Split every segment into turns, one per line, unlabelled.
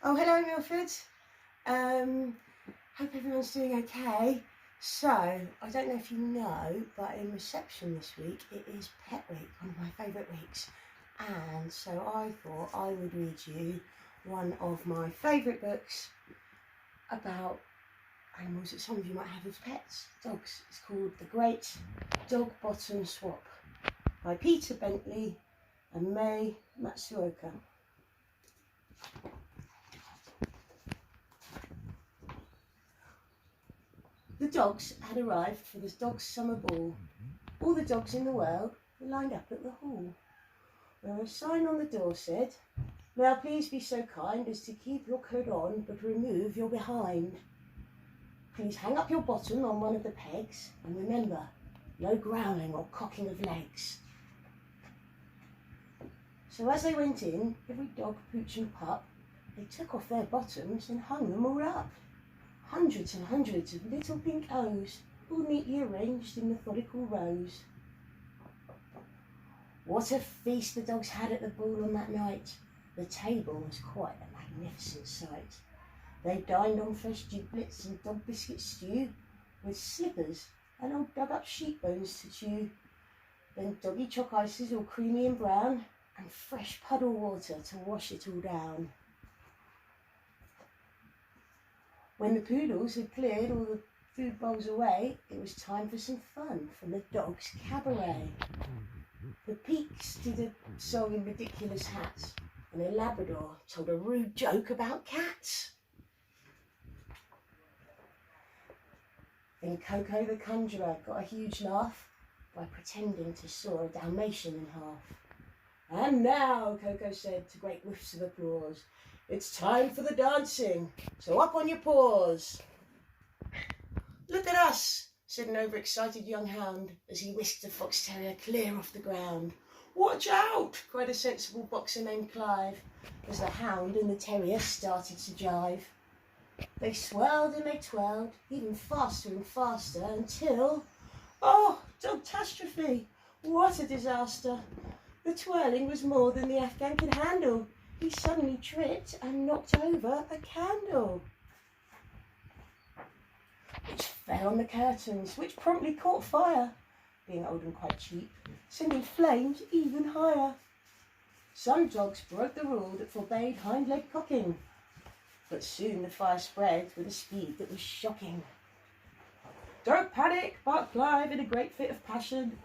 Oh, hello, Milford. Hope everyone's doing okay. So, I don't know if you know, but in reception this week, it is Pet Week, one of my favourite weeks. And so I thought I would read you one of my favourite books about animals that some of you might have as pets, dogs. It's called The Great Dog Bottom Swap by Peter Bentley and Mei Matsuoka. The dogs had arrived for the dog's summer ball. All the dogs in the world were lined up at the hall, where a sign on the door said, "May I please be so kind as to keep your coat on but remove your behind. Please hang up your bottom on one of the pegs, and remember, no growling or cocking of legs." So as they went in, every dog, pooch and pup, they took off their bottoms and hung them all up. Hundreds and hundreds of little pink O's, all neatly arranged in methodical rows. What a feast the dogs had at the ball on that night. The table was quite a magnificent sight. They dined on fresh giblets and dog biscuit stew, with slippers and old dug-up sheep bones to chew. Then doggy chalk ices all creamy and brown, and fresh puddle water to wash it all down. When the poodles had cleared all the food bowls away, it was time for some fun from the dogs' cabaret. The Peaks did a song in ridiculous hats, and a Labrador told a rude joke about cats. Then Coco the Conjurer got a huge laugh by pretending to saw a Dalmatian in half. "And now," Coco said to great whiffs of applause, "it's time for the dancing, so up on your paws." "Look at us," said an overexcited young hound as he whisked a fox terrier clear off the ground. "Watch out," cried a sensible boxer named Clive, as the hound and the terrier started to jive. They swirled and they twirled, even faster and faster, until, oh, dogtastrophe! What a disaster! The twirling was more than the Afghan could handle. He suddenly tripped and knocked over a candle, which fell on the curtains, which promptly caught fire, being old and quite cheap, sending flames even higher. Some dogs broke the rule that forbade hind leg cocking, but soon the fire spread with a speed that was shocking. "Don't panic," barked Clive in a great fit of passion.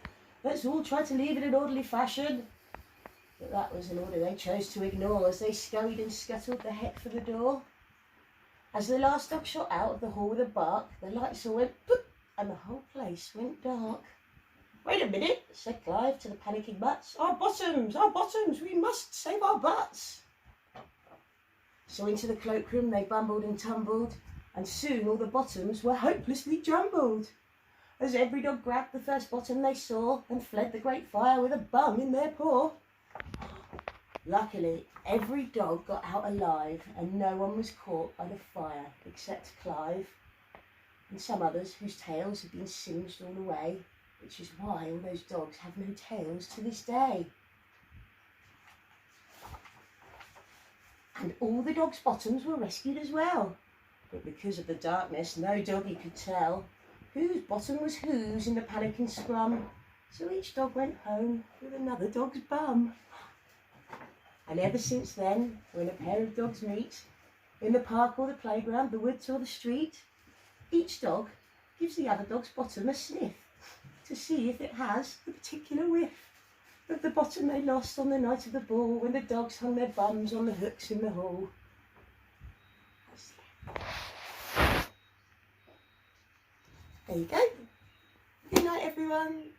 "Let's all try to leave it in orderly fashion." But that was an order they chose to ignore as they scurried and scuttled the heck for the door. As the last dog shot out of the hall with a bark, the lights all went boop, and the whole place went dark. "Wait a minute," said Clive to the panicking mutts. Our bottoms, we must save our butts." So into the cloakroom they bumbled and tumbled, and soon all the bottoms were hopelessly jumbled, as every dog grabbed the first bottom they saw and fled the great fire with a bum in their paw. Luckily, every dog got out alive, and no one was caught by the fire except Clive and some others whose tails had been singed all away, which is why all those dogs have no tails to this day. And all the dogs' bottoms were rescued as well, but because of the darkness no doggy could tell whose bottom was whose in the panic and scrum, so each dog went home with another dog's bum. And ever since then, when a pair of dogs meet, in the park or the playground, the woods or the street, each dog gives the other dog's bottom a sniff to see if it has the particular whiff of the bottom they lost on the night of the ball, when the dogs hung their bums on the hooks in the hall. There you go. Good night, everyone.